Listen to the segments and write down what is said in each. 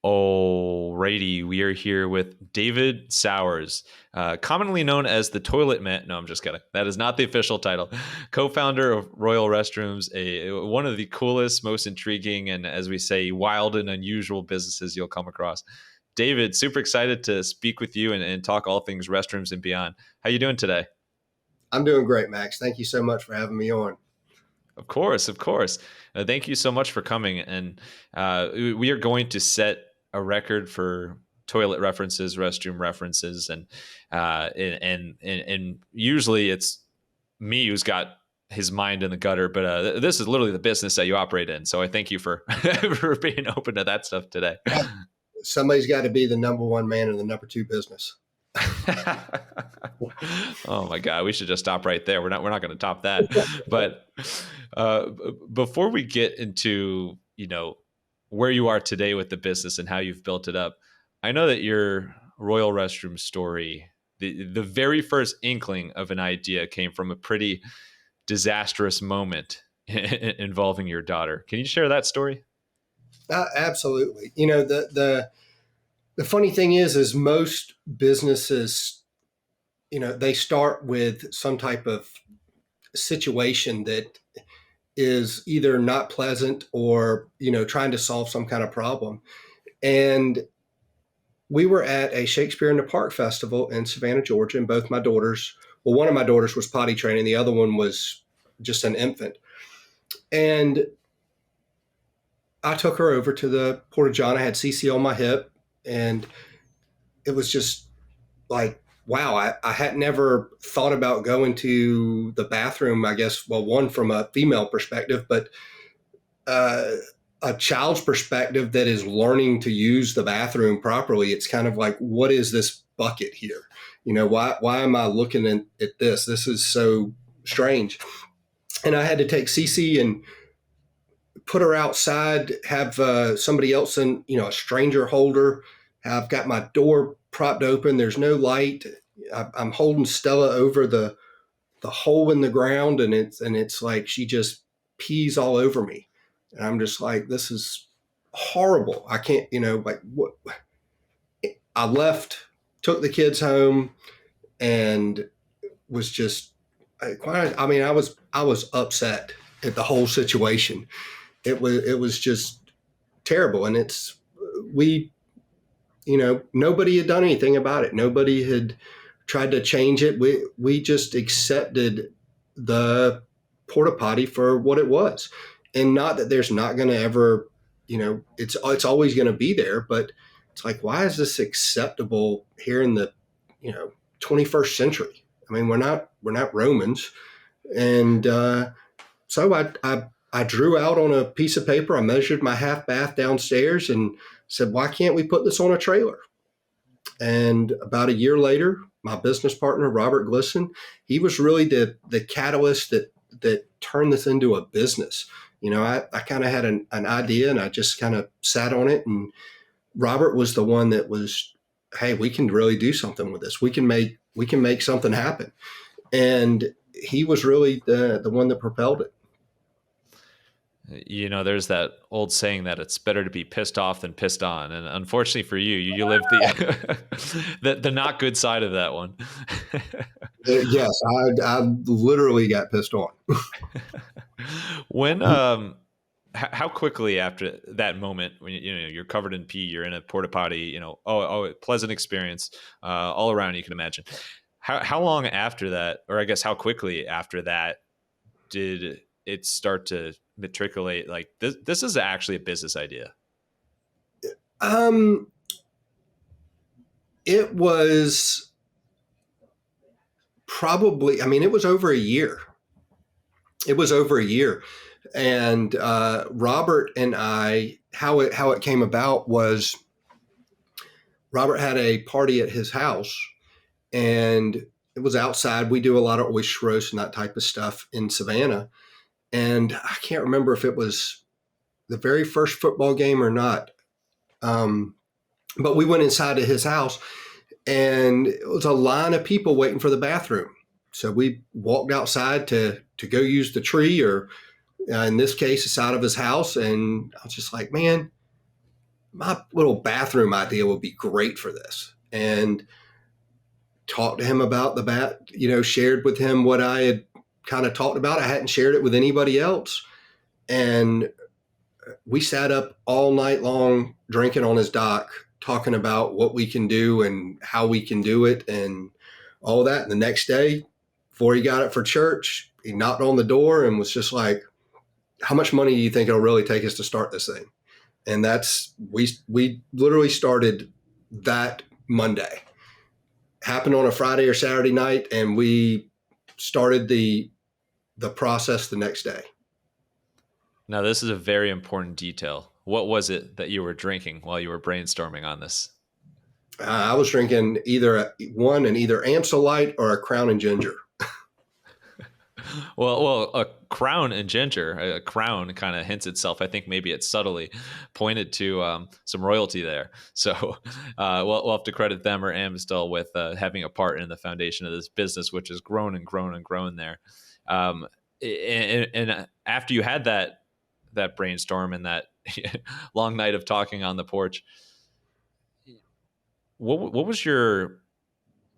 Alrighty, we are here with David Sauers, commonly known as the Toilet Man. No, I'm just kidding. That is not the official title. Co-founder of Royal Restrooms, one of the coolest, most intriguing, and as we say, wild and unusual businesses you'll come across. David, super excited to speak with you and talk all things restrooms and beyond. How you doing today? I'm doing great, Max. Thank you so much for having me on. Of course, of course. Thank you so much for coming. And we are going to set a record for toilet references, restroom references, and usually it's me who's got his mind in the gutter. But this is literally the business that you operate in. So I thank you for for being open to that stuff today. Somebody's got to be the number one man in the number two business. Oh my God, we should just stop right there. We're not going to top that. But before we get into, where you are today with the business and how you've built it up, I know that your Royal Restroom story, the very first inkling of an idea came from a pretty disastrous moment involving your daughter. Can you share that story? Absolutely. The funny thing is most businesses, they start with some type of situation that is either not pleasant or, trying to solve some kind of problem. And we were at a Shakespeare in the Park festival in Savannah, Georgia, and both my daughters, well, one of my daughters was potty training. The other one was just an infant. And I took her over to the porta-john. I had CC on my hip, and it was just like, wow, I had never thought about going to the bathroom, I guess, well, one from a female perspective, but a child's perspective that is learning to use the bathroom properly. It's kind of like, what is this bucket here? Why am I looking at this? This is so strange. And I had to take Cece and put her outside, have somebody else in, a stranger holder. I've got my door propped open. There's no light. I'm holding Stella over the hole in the ground, and it's like she just pees all over me. And I'm just like, this is horrible. I can't, like what? I left, took the kids home, and was just I was upset at the whole situation. It was just terrible, and nobody had done anything about it. Nobody had tried to change it. We just accepted the porta potty for what it was, and not that there's not going to ever, it's always going to be there. But it's like, why is this acceptable here in the 21st century? I mean, we're not Romans, and so I drew out on a piece of paper. I measured my half bath downstairs and said, why can't we put this on a trailer? And about a year later, my business partner, Robert Glisson, he was really the catalyst that turned this into a business. I kind of had an idea, and I just kind of sat on it. And Robert was the one that was, hey, we can really do something with this. We can make something happen. And he was really the one that propelled it. There's that old saying that it's better to be pissed off than pissed on. And unfortunately for you live the not good side of that one. Yes, I literally got pissed on. When, how quickly after that moment, when you're covered in pee, you're in a porta potty, pleasant experience all around, you can imagine. How long after that, or I guess how quickly after that, did it start to matriculate? Like this is actually a business idea. It was probably, it was over a year. And Robert and I, how it came about was Robert had a party at his house, and it was outside. We do a lot of oyster roast and that type of stuff in Savannah. And I can't remember if it was the very first football game or not. But we went inside to his house, and it was a line of people waiting for the bathroom. So we walked outside to go use the tree, or in this case, it's out of his house. And I was just like, man, my little bathroom idea would be great for this. And talked to him about the shared with him what I had kind of talked about. I hadn't shared it with anybody else. And we sat up all night long drinking on his dock, talking about what we can do and how we can do it and all that. And the next day, before he got up for church, he knocked on the door and was just like, how much money do you think it'll really take us to start this thing? And we literally started that Monday. Happened on a Friday or Saturday night, and we started the process the next day. Now, this is a very important detail. What was it that you were drinking while you were brainstorming on this? I was drinking either Amstel Light or a Crown and Ginger. Well, a crown and ginger. A crown kind of hints itself. I think maybe it's subtly pointed to some royalty there. So we'll have to credit them or Amstel with having a part in the foundation of this business, which has grown and grown and grown there. And after you had that brainstorm and that long night of talking on the porch, what was your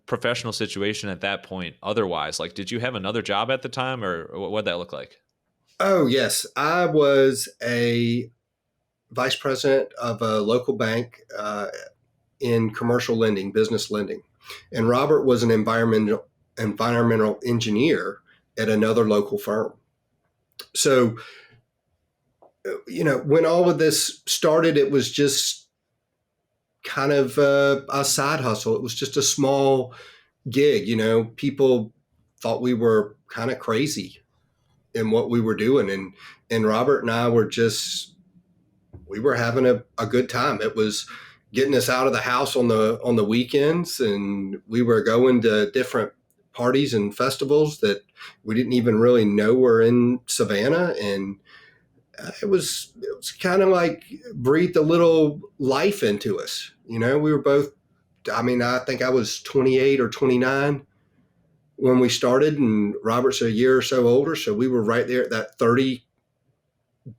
professional situation at that point otherwise? Like, did you have another job at the time, or what'd that look like? Oh, yes. I was a vice president of a local bank in commercial lending, business lending. And Robert was an environmental engineer at another local firm. So, when all of this started, it was just kind of a side hustle. It was just a small gig. People thought we were kind of crazy in what we were doing. And Robert and I we were having a good time. It was getting us out of the house on the weekends, and we were going to different parties and festivals that we didn't even really know were in Savannah. And it was kind of like breathed a little life into us. We were both, I think I was 28 or 29 when we started, and Robert's a year or so older. So we were right there at that 30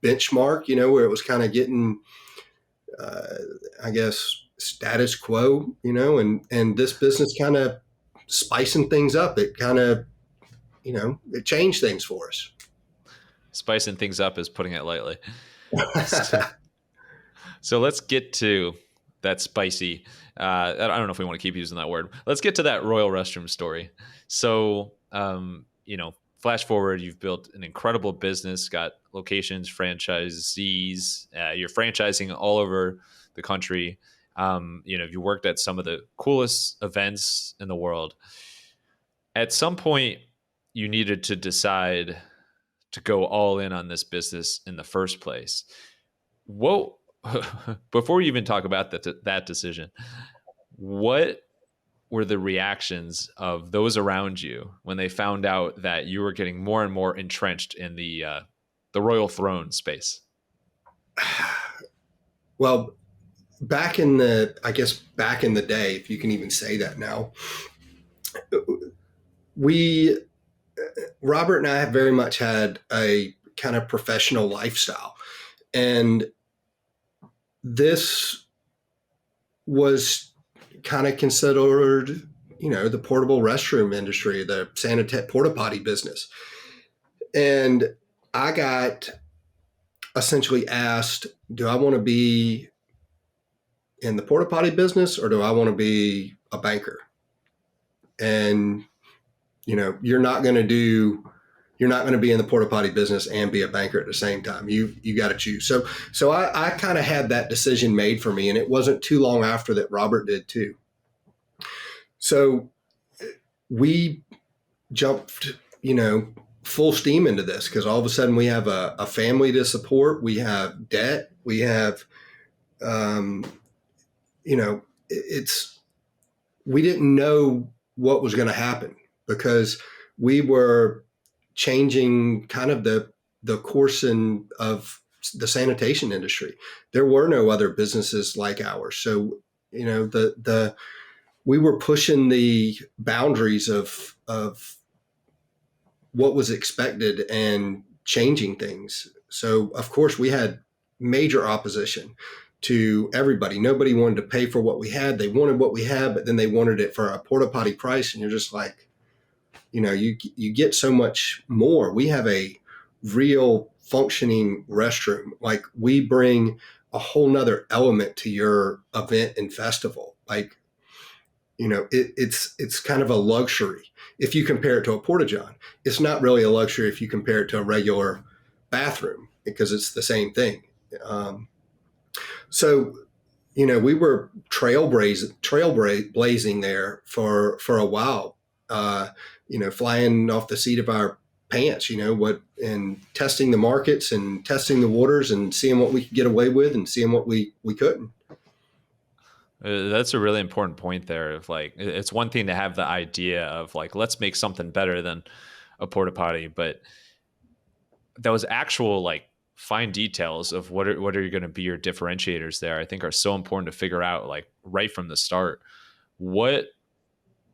benchmark, where it was kind of getting, I guess, status quo, and this business kind of spicing things up. It kind of, it changed things for us. Spicing things up is putting it lightly. So let's get to that spicy. I don't know if we want to keep using that word. Let's get to that Royal Restroom story. So, flash forward, you've built an incredible business, got locations, franchisees, you're franchising all over the country. You worked at some of the coolest events in the world. At some point, you needed to decide to go all in on this business in the first place. What before you even talk about that decision, what were the reactions of those around you when they found out that you were getting more and more entrenched in the royal throne space? Well, back in the day, if you can even say that now, Robert and I have very much had a kind of professional lifestyle. And this was kind of considered, the portable restroom industry, the porta-potty business. And I got essentially asked, do I want to be in the porta-potty business or do I want to be a banker? And, you're not going to be in the porta-potty business and be a banker at the same time. You got to choose. So I kind of had that decision made for me, and it wasn't too long after that Robert did too. So we jumped, full steam into this because all of a sudden we have a family to support. We have debt. We have, we didn't know what was going to happen because we were changing kind of the course of the sanitation industry. There were no other businesses like ours. So, we were pushing the boundaries of what was expected and changing things. So, of course, we had major opposition to everybody. Nobody wanted to pay for what we had. They wanted what we had, but then they wanted it for a porta potty price. And you're just like, you get so much more. We have a real functioning restroom. Like, we bring a whole nother element to your event and festival. Like, it's kind of a luxury if you compare it to a porta-john. It's not really a luxury if you compare it to a regular bathroom, because it's the same thing. So, we were trailblazing there for a while, flying off the seat of our pants, and testing the markets and testing the waters and seeing what we could get away with and seeing what we couldn't. That's a really important point there. Of like, it's one thing to have the idea of like, let's make something better than a porta potty, but those actual like fine details of what are going to be your differentiators there, I think are so important to figure out like right from the start. What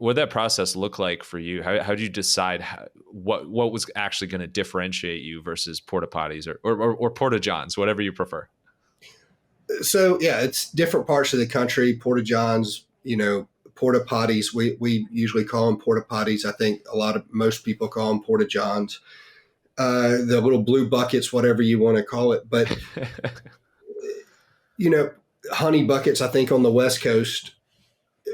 that process look like for you? How do you decide what was actually going to differentiate you versus porta potties or porta-johns, whatever you prefer? So yeah, it's different parts of the country. Porta-johns, porta-potties. We usually call them porta-potties. I think most people call them porta-johns. The little blue buckets, whatever you want to call it. But, honey buckets, I think, on the West Coast.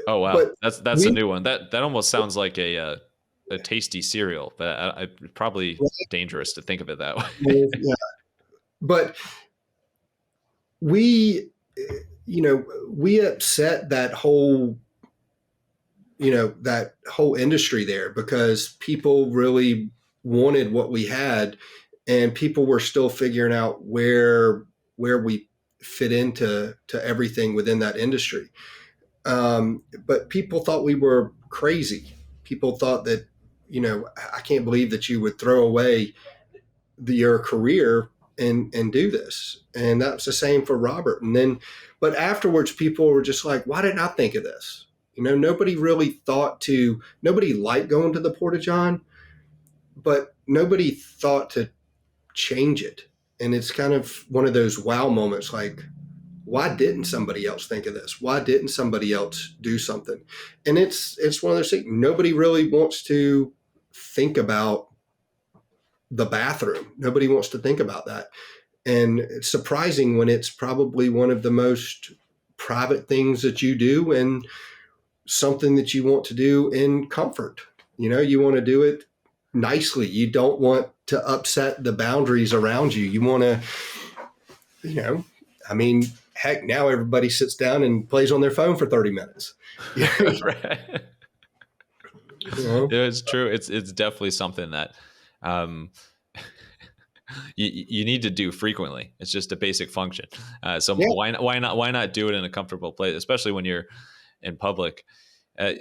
Oh, wow. But That's a new one. That almost sounds like a tasty cereal, but probably dangerous to think of it that way. Yeah. But we upset that whole industry there, because people really wanted what we had, and people were still figuring out where we fit into everything within that industry. But people thought we were crazy. People thought that, I can't believe that you would throw away your career and do this. And that was the same for Robert. But afterwards, people were just like, why didn't I think of this? Nobody really nobody liked going to the porta-john, but nobody thought to change it. And it's kind of one of those wow moments, like, why didn't somebody else think of this? Why didn't somebody else do something? And it's one of those things. Nobody really wants to think about the bathroom. Nobody wants to think about that. And it's surprising when it's probably one of the most private things that you do, and something that you want to do in comfort. You want to do it nicely. You don't want to upset the boundaries around you. You want to, heck, now everybody sits down and plays on their phone for 30 minutes. Right. Yeah, it's true. It's definitely something that you need to do frequently. It's just a basic function. So yeah. Why not do it in a comfortable place, especially when you're in public? For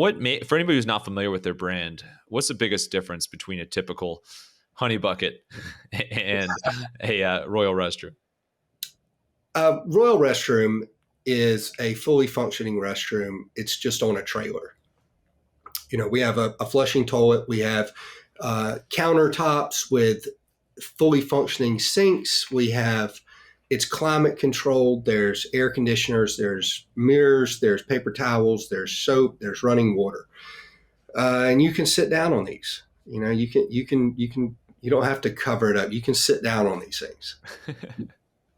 anybody who's not familiar with their brand, what's the biggest difference between a typical honey bucket and a Royal Restroom? Royal Restroom is a fully functioning restroom. It's just on a trailer. We have a flushing toilet. We have countertops with fully functioning sinks. It's climate controlled. There's air conditioners, there's mirrors, there's paper towels, there's soap, there's running water. And you can sit down on these. You don't have to cover it up. You can sit down on these things.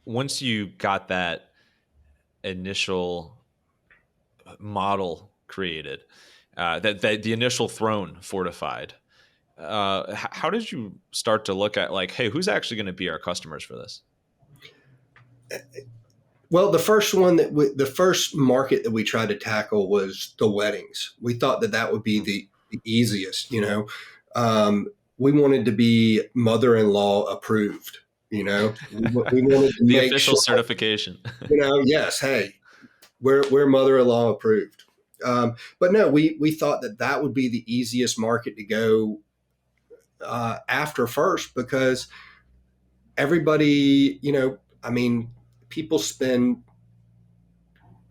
Once you got that initial model created, that the initial throne fortified, how did you start to look at like, hey, who's actually going to be our customers for this? Well, the first market that we tried to tackle was the weddings. We thought that would be the easiest. We wanted to be mother-in-law approved. We wanted to the official certification. Yes, hey, we're mother-in-law approved. But no, we thought that would be the easiest market to go after first, because everybody, people spend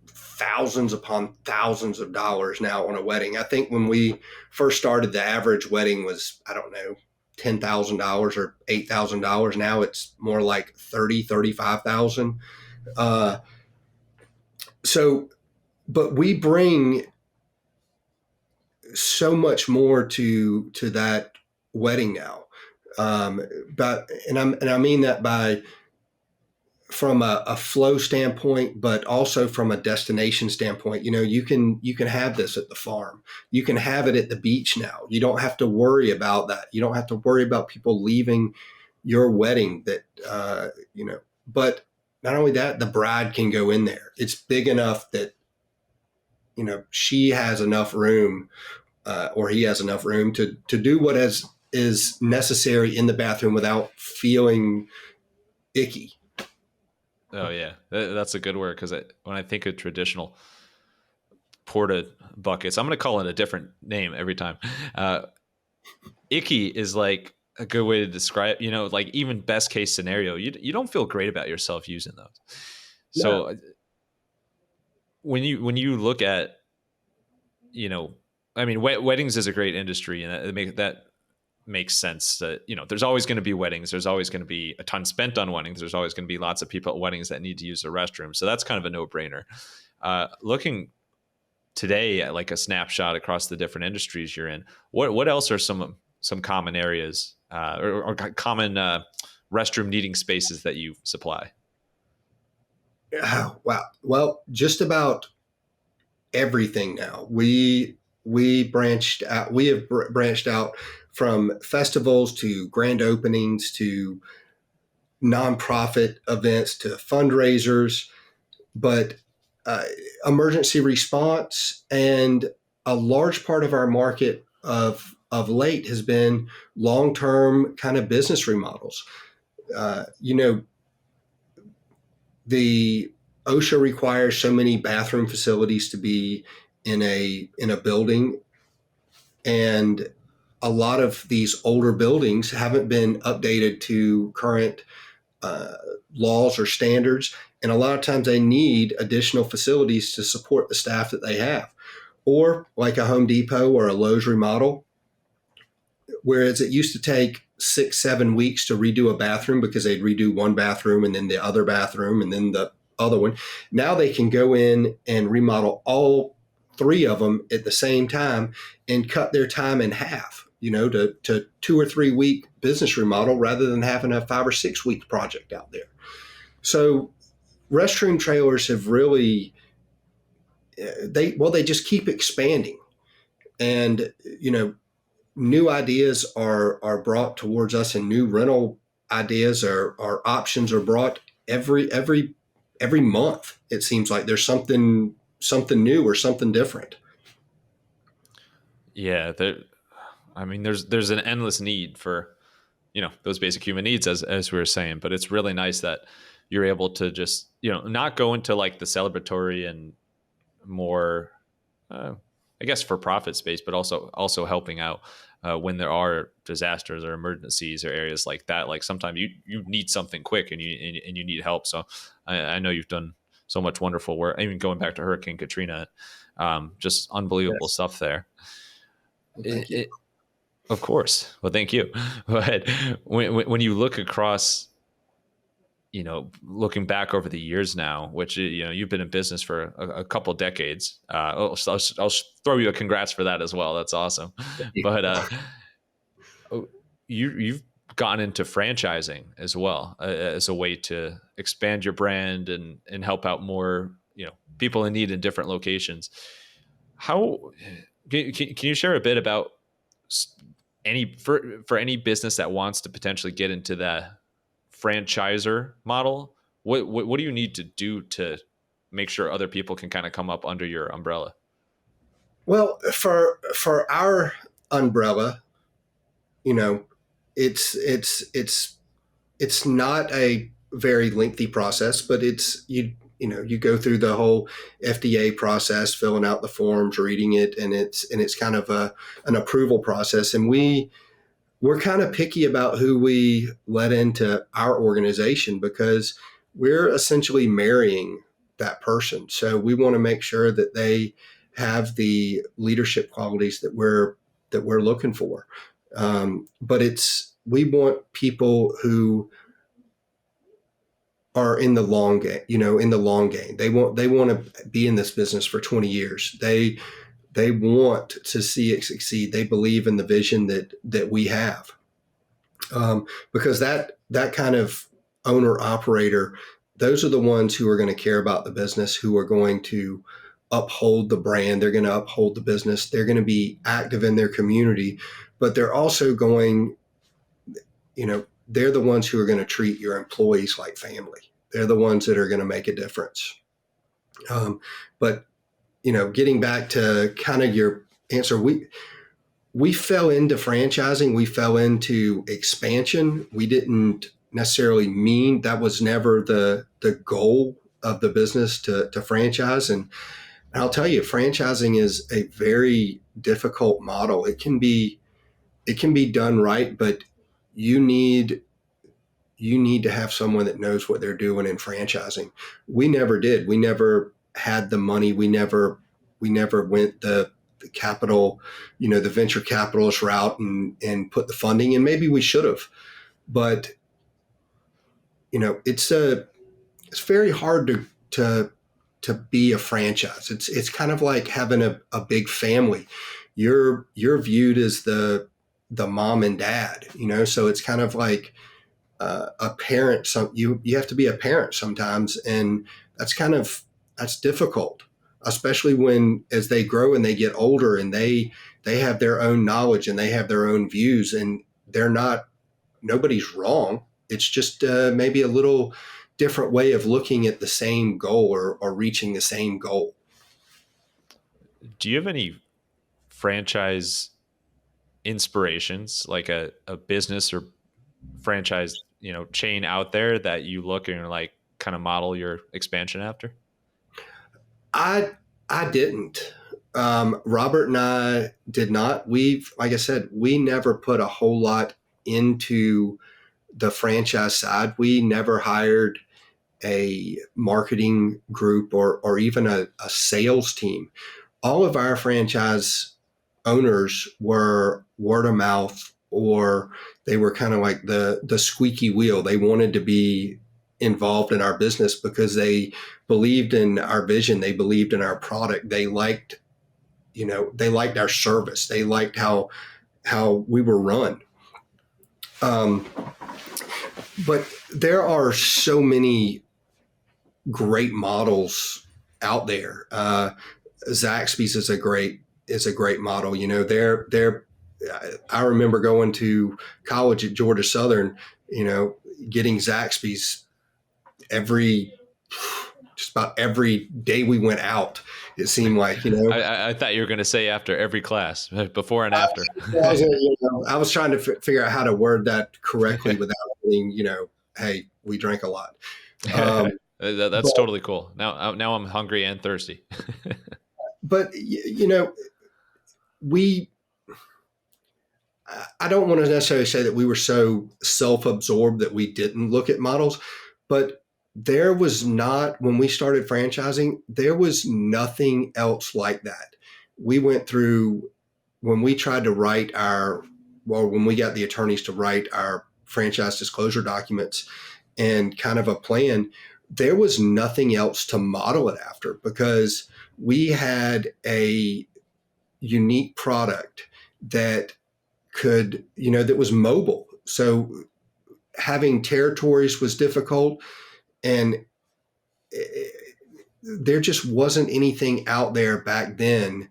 thousands upon thousands of dollars now on a wedding. I think when we first started, the average wedding was, I don't know, $10,000 or $8,000. Now it's more like $30,000, $35,000. So, but we bring so much more to that wedding now. But and I mean that by from a flow standpoint, but also from a destination standpoint. You can have this at the farm. You can have it at the beach now. You don't have to worry about that. You don't have to worry about people leaving your wedding. But not only that, the bride can go in there. It's big enough that she has enough room, or he has enough room to do what is necessary in the bathroom without feeling icky. Oh yeah, that's a good word because when I think of traditional porta buckets, I'm going to call it a different name every time. Uh, Icky is like a good way to describe. Like even best case scenario, you don't feel great about yourself using those. No. So when you look at you know, I mean, weddings is a great industry, and that makes sense. That there's always going to be weddings. There's always going to be a ton spent on weddings. There's always going to be lots of people at weddings that need to use the restroom. So that's kind of a no brainer. Looking today at like a snapshot across the different industries you're in, what else are some common areas or common restroom needing spaces that you supply? Oh, wow. Well, just about everything now. We branched out. We have branched out from festivals to grand openings to nonprofit events to fundraisers, but uh, emergency response, and a large part of our market of late has been long term kind of business remodels. You know, the OSHA requires so many bathroom facilities to be in a building, and a lot of these older buildings haven't been updated to current uh, laws or standards, and a lot of times they need additional facilities to support the staff that they have. Or like a Home Depot or a Lowe's remodel, whereas it used to take 6-7 weeks to redo a bathroom because they'd redo one bathroom and then the other bathroom and then the other one. Now they can go in and remodel all three of them at the same time and cut their time in half, to 2 or 3 week business remodel rather than having a 5 or 6 week project out there. So restroom trailers have really, they just keep expanding. And, new ideas are brought towards us, and new rental ideas or options are brought every month. It seems like there's something new or something different. Yeah, I mean, there's an endless need for those basic human needs, as we were saying. But it's really nice that you're able to just not go into like the celebratory and more uh, I guess for profit space, but also helping out when there are disasters or emergencies or areas like that. Like sometimes you need something quick and you need help. So I know you've done so much wonderful work. Even going back to Hurricane Katrina, just unbelievable Yes. stuff there. Well, It, thank you. it, of course. Well, thank you. But when you look across, looking back over the years now, which you've been in business for a couple decades, I'll throw you a congrats for that as well. That's awesome. Thank you. But you've gotten into franchising as well as a way to expand your brand and help out more people in need in different locations. How can you share a bit about any for any business that wants to potentially get into the franchiser model? What do you need to do to make sure other people can kind of come up under your umbrella? Well, for our umbrella, you know, it's not a very lengthy process, but you go through the whole FDA process, filling out the forms, reading it, and it's kind of an approval process. And we're kind of picky about who we let into our organization because we're essentially marrying that person. So we want to make sure that they have the leadership qualities that we're looking for. But we want people who are in the long game. In the long game, they want to be in this business for 20 years. They want to see it succeed. They believe in the vision that we have, because that kind of owner operator, those are the ones who are going to care about the business, who are going to uphold the brand. They're going to uphold the business. They're going to be active in their community, but they're also going, they're the ones who are going to treat your employees like family. They're the ones that are going to make a difference. But getting back to kind of your answer, we fell into franchising. We fell into expansion. We didn't necessarily mean, that was never the goal of the business to franchise. And I'll tell you, franchising is a very difficult model. It can be done right, but you need to have someone that knows what they're doing in franchising. We never did. We never had the money. We never went the capital, the venture capitalist route and put the funding in. Maybe we should have, but it's very hard to be a franchise. It's kind of like having a big family. You're viewed as the mom and dad, so it's kind of like a parent. You have to be a parent sometimes, and that's difficult, especially when, as they grow and they get older and they have their own knowledge and they have their own views, and nobody's wrong. It's just maybe a little different way of looking at the same goal, or reaching the same goal. Do you have any franchise inspirations, like a business or franchise, chain out there that you look and like kind of model your expansion after? I didn't. Robert and I did not. Like I said, we never put a whole lot into the franchise side. We never hired a marketing group or even a sales team. All of our franchise owners were word of mouth, or they were kind of like the squeaky wheel. They wanted to be involved in our business because they believed in our vision. They believed in our product. They liked our service. They liked how we were run. But there are so many great models out there. Zaxby's is a great model. I remember going to college at Georgia Southern, getting Zaxby's just about every day we went out. It seemed like, I thought you were going to say after every class, before and after. I was trying to figure out how to word that correctly without being, hey, we drank a lot. That's totally cool. Now I'm hungry and thirsty. But I don't want to necessarily say that we were so self-absorbed that we didn't look at models, but there was not, when we started franchising, there was nothing else like that. We went through, when we tried to when we got the attorneys to write our franchise disclosure documents and kind of a plan, there was nothing else to model it after, because we had a unique product that that was mobile. So having territories was difficult, and there just wasn't anything out there back then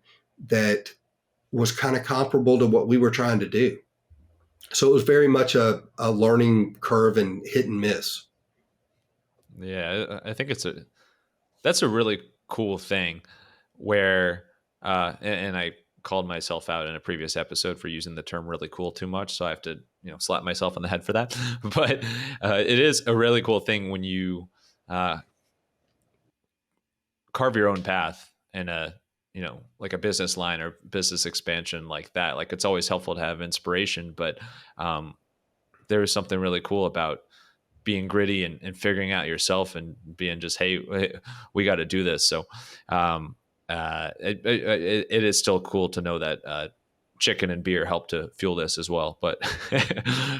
that was kind of comparable to what we were trying to do. So it was very much a learning curve and hit and miss. Yeah, I think that's a really cool thing where, and I called myself out in a previous episode for using the term really cool too much. So I have to, slap myself on the head for that. But it is a really cool thing when you carve your own path in like a business line or business expansion like that. Like, it's always helpful to have inspiration, but there is something really cool about being gritty and figuring out yourself and being just, hey, we got to do this. So it is still cool to know that chicken and beer help to fuel this as well. But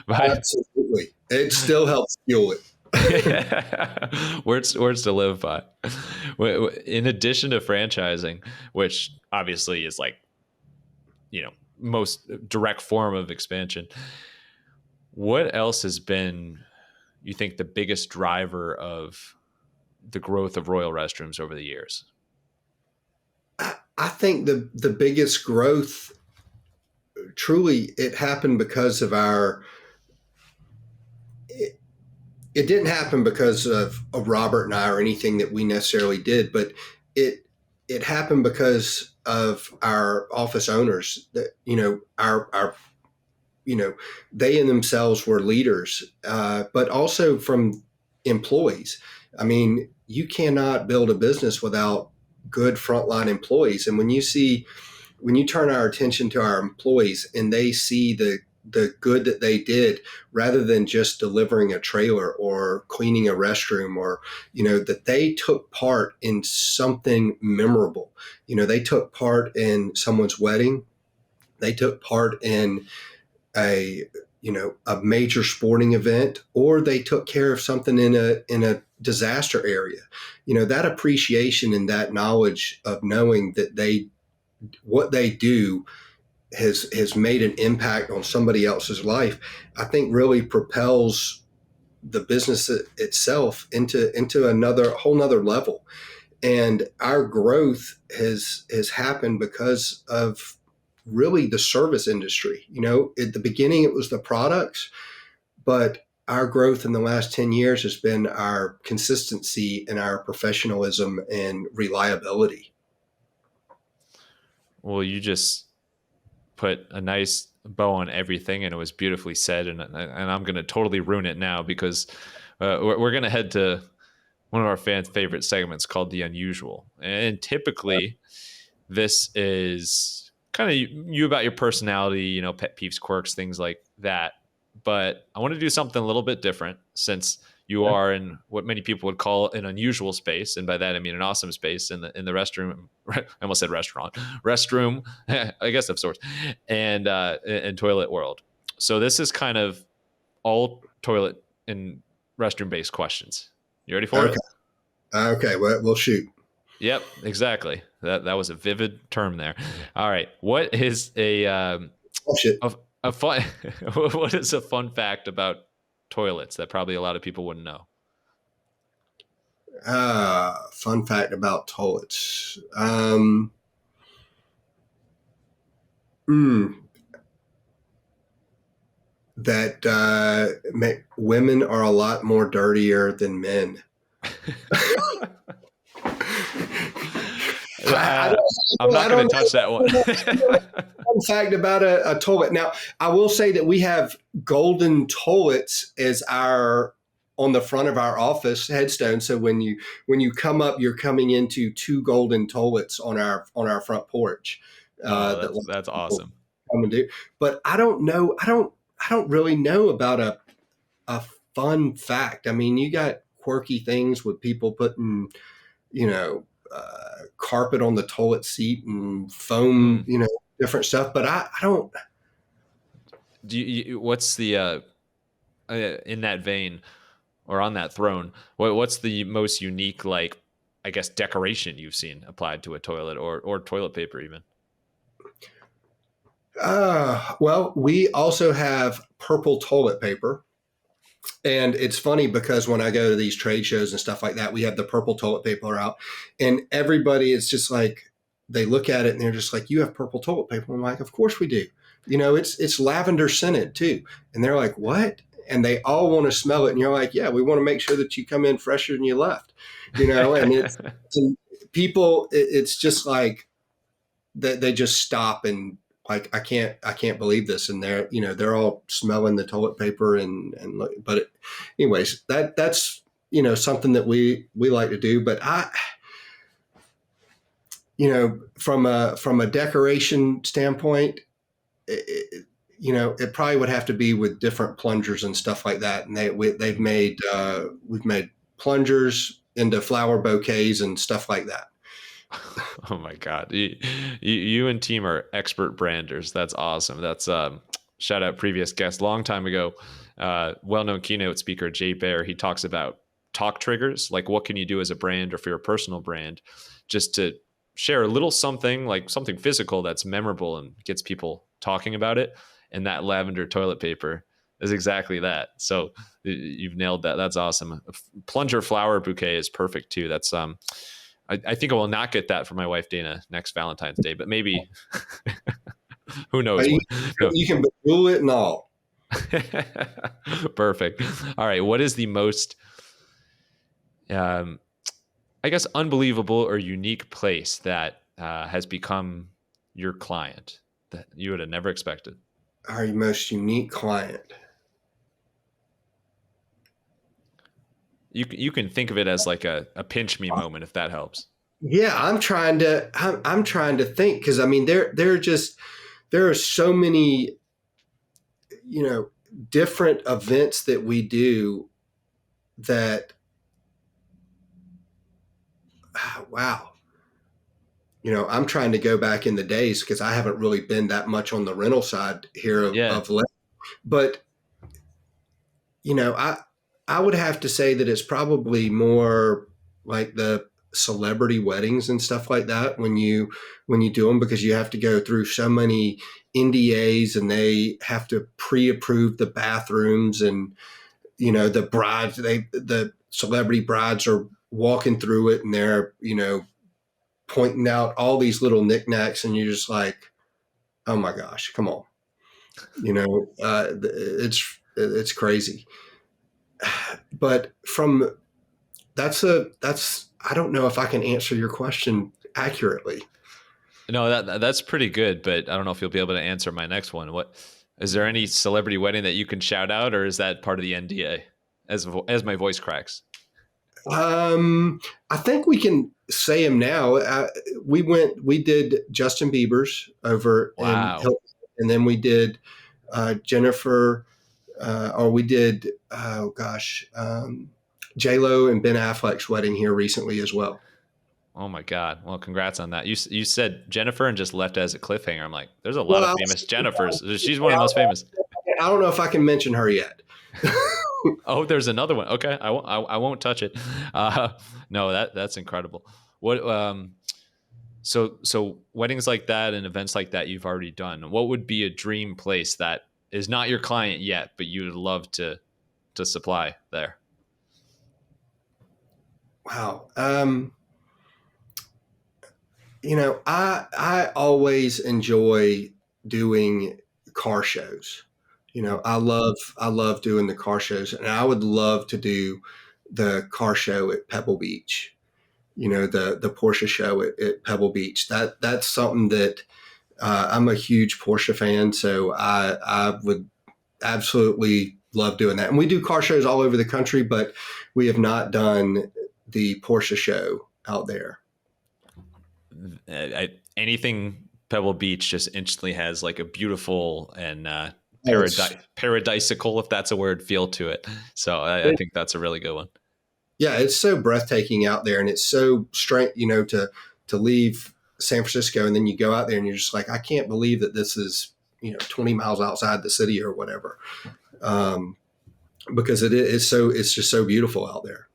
Absolutely, it still helps fuel it. Words to live by. In addition to franchising, which obviously is like, most direct form of expansion, what else has been, you think, the biggest driver of the growth of Royal Restrooms over the years? I think the biggest growth, truly, it happened because of it didn't happen because of Robert and I or anything that we necessarily did, but it it happened because of our office owners. That our they in themselves were leaders, but also from employees. I mean, you cannot build a business without good frontline employees, and when you turn our attention to our employees and they see the good that they did, rather than just delivering a trailer or cleaning a restroom, or that they took part in something memorable. They took part in someone's wedding, they took part in a a major sporting event, or they took care of something in a disaster area. That appreciation and that knowledge of knowing that they what they do has made an impact on somebody else's life, I think really propels the business itself into another whole nother level. And our growth has happened because of really the service industry. At the beginning it was the products, but our growth in the last 10 years has been our consistency and our professionalism and reliability. Well, you just put a nice bow on everything, and it was beautifully said. And I'm going to totally ruin it now because we're going to head to one of our fans' favorite segments called The Unusual. And typically, this is kind of you about your personality, pet peeves, quirks, things like that. But I want to do something a little bit different since you are in what many people would call an unusual space, and by that I mean an awesome space in the restroom. I almost said restaurant, restroom, I guess of sorts, and toilet world. So this is kind of all toilet and restroom based questions. You ready for Okay. it? Okay. Well, we'll shoot. Yep, exactly. That was a vivid term there. All right, what is Oh shit. a fun what is a fun fact about toilets that probably a lot of people wouldn't know? Fun fact about toilets. Mm, that women are a lot more dirtier than men. I'm not I going don't to touch that one. know. Fun fact about a toilet. Now, I will say that we have golden toilets as our on the front of our office headstone. So when you come up, you're coming into two golden toilets on our front porch. Oh, That that's people awesome. come and do. But I don't know. I don't really know about a fun fact. I mean, you got quirky things with people putting, carpet on the toilet seat and foam, Mm. different stuff. But I don't. What's the in that vein or on that throne? What's the most unique, like, I guess, decoration you've seen applied to a toilet or toilet paper even? Well, we also have purple toilet paper. And it's funny because when I go to these trade shows and stuff like that, we have the purple toilet paper out, and everybody is just like, they look at it and they're just like, "You have purple toilet paper?" I'm like, "Of course we do." It's lavender scented too, and they're like, "What?" And they all want to smell it, and you're like, "Yeah, we want to make sure that you come in fresher than you left." And and people, it's just like they just stop and like, I can't believe this, and they're all smelling the toilet paper and look, but anyways, that's something that we like to do. But from a decoration standpoint, it probably would have to be with different plungers and stuff like that, and we've made plungers into flower bouquets and stuff like that. Oh my God. You and team are expert branders. That's awesome. That's shout out previous guest long time ago. well-known keynote speaker Jay Baer, he talks about talk triggers, like what can you do as a brand or for your personal brand, just to share a little something, like something physical that's memorable and gets people talking about it. And that lavender toilet paper is exactly that. So you've nailed that. That's awesome. A plunger flower bouquet is perfect too. That's I think I will not get that for my wife Dana next Valentine's Day, but maybe who knows You, what. No. you can rule it and all. Perfect. All right. What is the most, I guess, unbelievable or unique place that has become your client that you would have never expected? Our most unique client. You can think of it as like a pinch me moment if that helps. Yeah, I'm trying to think, because I mean there are so many, different events that we do that, wow. I'm trying to go back in the days, because I haven't really been that much on the rental side here Yeah. of late. But I would have to say that it's probably more like the celebrity weddings and stuff like that, when you do them, because you have to go through so many NDAs, and they have to pre-approve the bathrooms, and the celebrity brides are walking through it, and they're pointing out all these little knickknacks, and you're just like, oh my gosh, come on. It's crazy. But that's I don't know if I can answer your question accurately. No, that's pretty good, but I don't know if you'll be able to answer my next one. What is there any celebrity wedding that you can shout out, or is that part of the NDA? As my voice cracks. I think we can say him now. We did Justin Bieber's over in Wow. Hilton, and then we did Jennifer, or we did, oh gosh, J Lo and Ben Affleck's wedding here recently as well. Oh my God. Well, congrats on that. You said Jennifer and just left it as a cliffhanger. I'm like, there's a lot of Well, famous Jennifers. She's one of the most famous. I don't know if I can mention her yet. Oh, there's another one. Okay, I won't touch it. No, that's incredible. What so weddings like that and events like that you've already done. What would be a dream place that is not your client yet, but you'd love to supply there? Wow. I always enjoy doing car shows. I love doing the car shows, and I would love to do the car show at Pebble Beach. The Porsche show at Pebble Beach. That's something that I'm a huge Porsche fan, so I would absolutely love doing that. And we do car shows all over the country, but we have not done the Porsche show out there. Anything Pebble Beach just instantly has like a beautiful and It's paradisical, if that's a word, feel to it. So I think that's a really good one. Yeah, it's so breathtaking out there, and it's so strange, to leave San Francisco, and then you go out there and you're just like, I can't believe that this is 20 miles outside the city or whatever, because it's just so beautiful out there.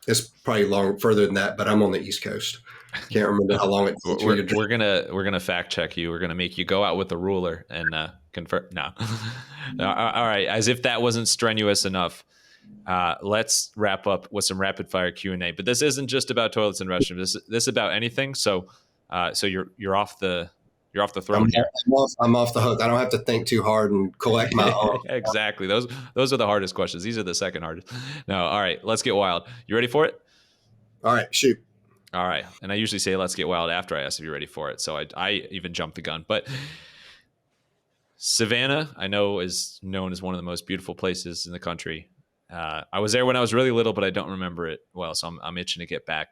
It's probably further than that, but I'm on the East Coast. Can't remember how long it takes me to drive. We're gonna fact check you. We're gonna make you go out with a ruler and confirm. No, all right. As if that wasn't strenuous enough. Let's wrap up with some rapid fire Q&A. But this isn't just about toilets and restrooms. This is about anything. So you're off the throne here. I'm off the hook. I don't have to think too hard and collect my own. Exactly. Those are the hardest questions. These are the second hardest. No. All right. Let's get wild. You ready for it? All right, shoot. All right. And I usually say let's get wild after I ask if you're ready for it. So I even jumped the gun. But Savannah, I know, is known as one of the most beautiful places in the country. I was there when I was really little, but I don't remember it well, so I'm itching to get back.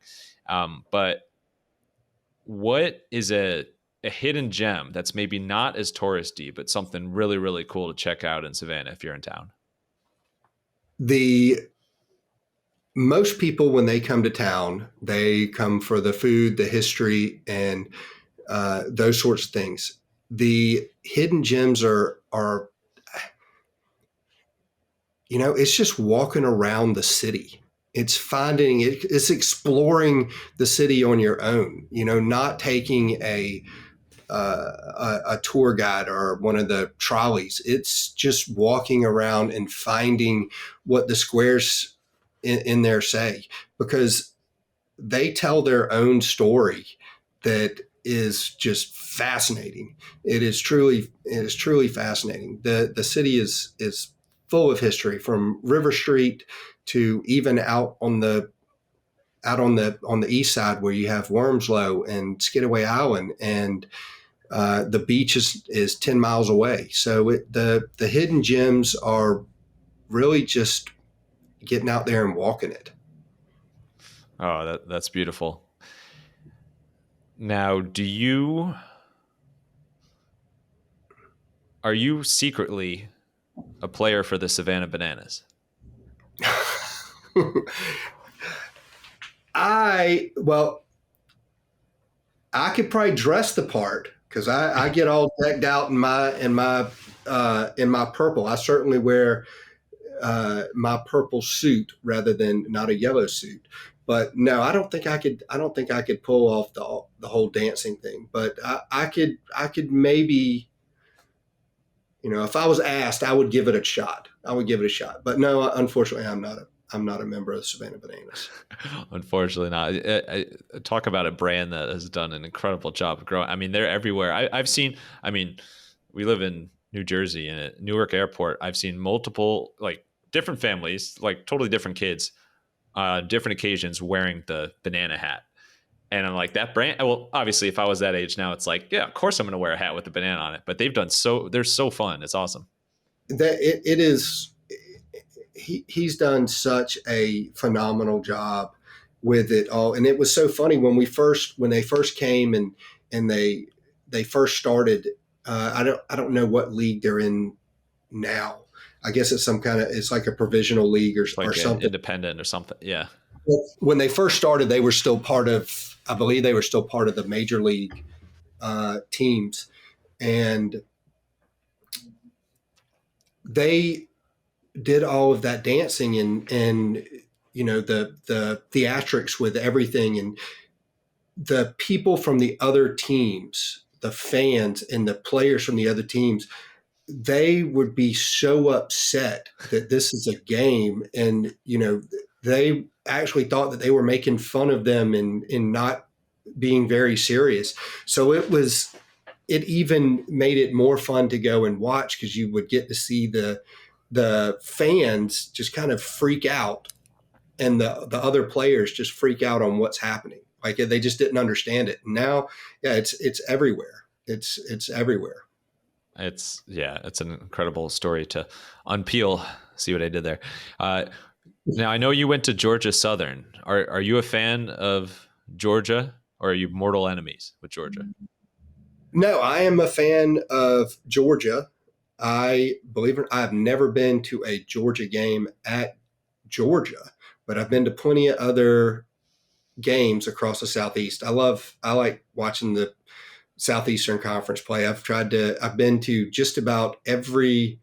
But what is a hidden gem that's maybe not as touristy, but something really, really cool to check out in Savannah if you're in town? Most people, when they come to town, they come for the food, the history, and those sorts of things. The hidden gems are it's just walking around the city. It's finding it. It's exploring the city on your own. Not taking a tour guide or one of the trolleys. It's just walking around and finding what the squares in there say, because they tell their own story that is just fascinating. It is truly fascinating. The city is full of history, from River Street to even out on the east side, where you have Wormslow and Skidaway Island, and the beach is 10 miles away. So the hidden gems are really just getting out there and walking it. Oh, that's beautiful. Now, are you secretly a player for the Savannah Bananas? Well, I could probably dress the part, because I get all decked out in my purple. I certainly wear my purple suit rather than not a yellow suit. But no, I don't think I could. I don't think I could pull off the whole dancing thing. But I could. I could maybe. If I was asked, I would give it a shot. I would give it a shot. But no, unfortunately, I'm not a member of the Savannah Bananas. Unfortunately, not. Talk about a brand that has done an incredible job of growing. I mean, they're everywhere. I've seen. I mean, we live in New Jersey, and at Newark Airport, I've seen multiple, like, different families, like totally different kids, different occasions, wearing the banana hat. And I'm like, that brand. Well, obviously, if I was that age now, it's like, yeah, of course I'm going to wear a hat with a banana on it. But they're so fun. It's awesome. That it is. He's done such a phenomenal job with it all, and it was so funny when they first came, and they first started. I don't know what league they're in now. I guess it's like a provisional league or Like an something. independent or something. Yeah. When they first started, they were still part of. I believe they were still part of the major league teams, and they did all of that dancing, and the theatrics with everything, and the people from the other teams, the fans and the players from the other teams, they would be so upset that this is a game, and they actually thought that they were making fun of them, and not being very serious. So it even made it more fun to go and watch, because you would get to see the fans just kind of freak out, and the other players just freak out on what's happening. Like, they just didn't understand it. And now, yeah, it's everywhere. It's everywhere. It's an incredible story to unpeel. See what I did there. Now, I know you went to Georgia Southern. Are you a fan of Georgia, or are you mortal enemies with Georgia? No, I am a fan of Georgia. I believe it. I've never been to a Georgia game at Georgia, but I've been to plenty of other games across the Southeast. I like watching the Southeastern Conference play. I've been to just about every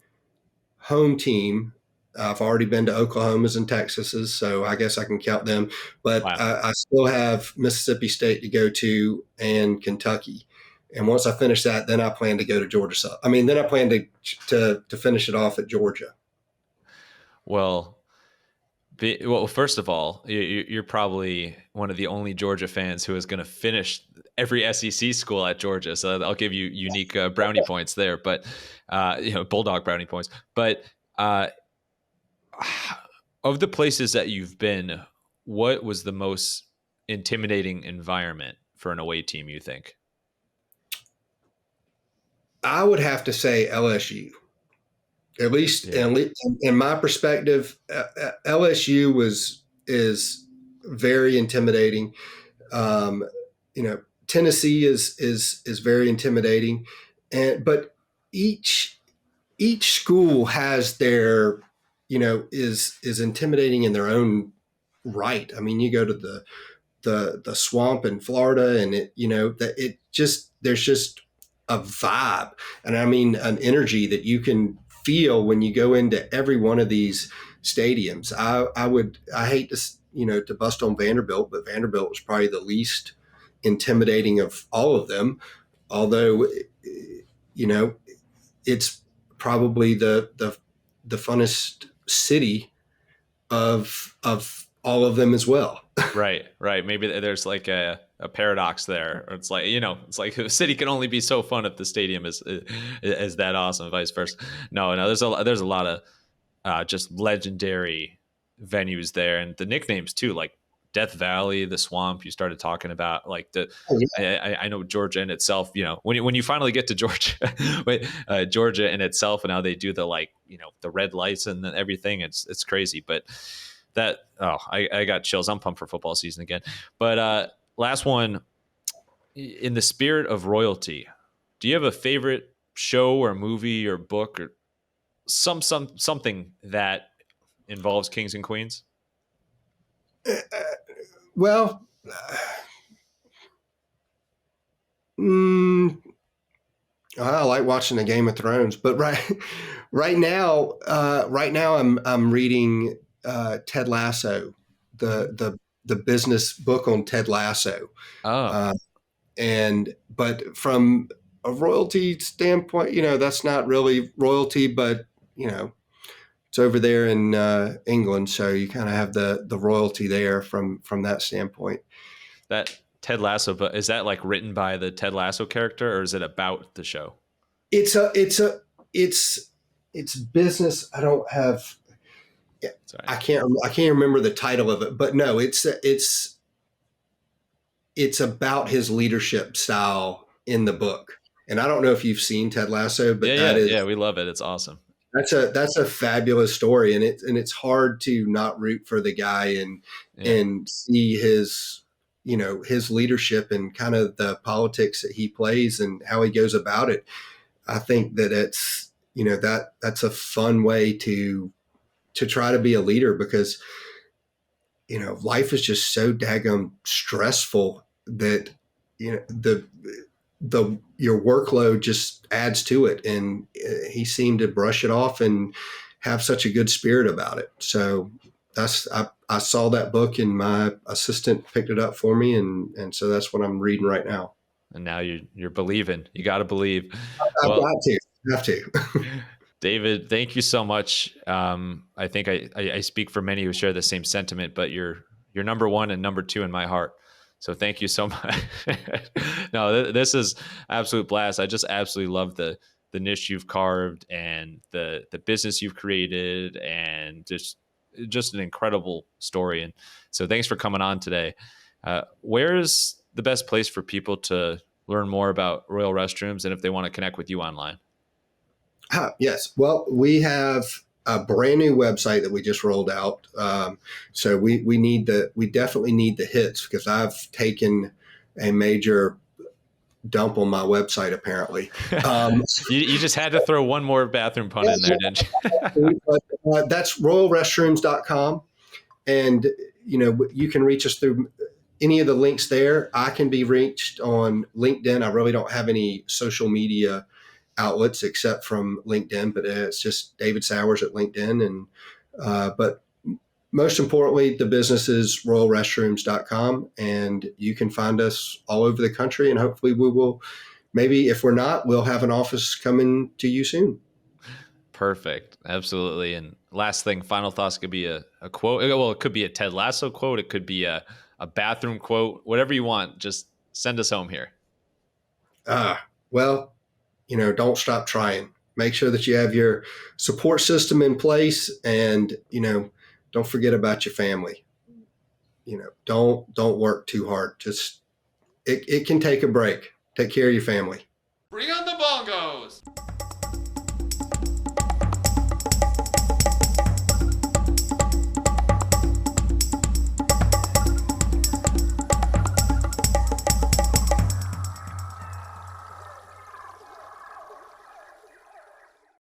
home team. I've already been to Oklahoma's and Texas's, so I guess I can count them. But Wow. I still have Mississippi State to go to, and Kentucky. And once I finish that, then I plan to go to Georgia. I mean, then I plan to finish it off at Georgia. Well, first of all, you're probably one of the only Georgia fans who is going to finish every SEC school at Georgia. So I'll give you unique brownie points there, but Bulldog brownie points. But of the places that you've been, what was the most intimidating environment for an away team, you think? I would have to say LSU. At least Yeah. in my perspective, LSU is very intimidating. Um, Tennessee is very intimidating, but each school has their is intimidating in their own right. I mean, you go to the swamp in Florida, and that it just there's just a vibe, and I mean an energy that you can feel when you go into every one of these stadiums. I hate to, to bust on Vanderbilt, but Vanderbilt was probably the least intimidating of all of them. Although, it's probably the funnest city of all of them as well. Right, right. Maybe there's like a paradox there. Or it's like, it's like the city can only be so fun if the stadium is that awesome, vice versa. No, no, there's a lot of just legendary venues there, and the nicknames too, like Death Valley, the Swamp. You started talking about like the. Oh, yeah. I know Georgia in itself. When you finally get to Georgia, Georgia in itself, and how they do the the red lights and everything. It's crazy, but I got chills. I'm pumped for football season again. But last one, in the spirit of royalty, do you have a favorite show or movie or book or something that involves kings and queens? Well, mm, I like watching the Game of Thrones, but right now I'm reading Ted Lasso, the business book on Ted Lasso. Oh, Uh, but from a royalty standpoint, that's not really royalty, but it's over there in England, so you kind of have the royalty there from that standpoint. that Ted Lasso, but is that like written by the Ted Lasso character, or is it about the show? It's a it's a it's business. I don't have. Sorry. I can't remember the title of it, but no, it's about his leadership style in the book. And I don't know if you've seen Ted Lasso, but Yeah. We love it. It's awesome. that's a fabulous story, and it's hard to not root for the guy and Yeah. see his his leadership and kind of the politics that he plays and how he goes about it. I think that it's that's a fun way to try to be a leader, because life is just so daggum stressful that the your workload just adds to it, and he seemed to brush it off and have such a good spirit about it. So I saw that book, and my assistant picked it up for me, and so that's what I'm reading right now. And now you're believing. You got to believe. I've Well, got to have to. David, thank you so much. I think I speak for many who share the same sentiment, but you're number one and number two in my heart. So thank you so much. No, this is absolute blast. I just absolutely love the niche you've carved and the business you've created, and just an incredible story. And so thanks for coming on today. Where's the best place for people to learn more about Royal Restrooms, and if they want to connect with you online? Yes. Well, we have a brand new website that we just rolled out. So we definitely need the hits, because I've taken a major dump on my website, apparently. You just had to throw one more bathroom pun in there, didn't you? That's royalrestrooms.com. And, you can reach us through any of the links there. I can be reached on LinkedIn. I really don't have any social media outlets except from LinkedIn, but it's just David Sauers at LinkedIn. And but most importantly, the business is royalrestrooms.com, and you can find us all over the country. And hopefully we will, maybe if we're not, we'll have an office coming to you soon. Perfect. Absolutely. And last thing, final thoughts could be a quote. Well, it could be a Ted Lasso quote. It could be a bathroom quote, whatever you want. Just send us home here. Well, don't stop trying. Make sure that you have your support system in place, and, don't forget about your family. Don't work too hard. Just, it can take a break. Take care of your family. Bring on the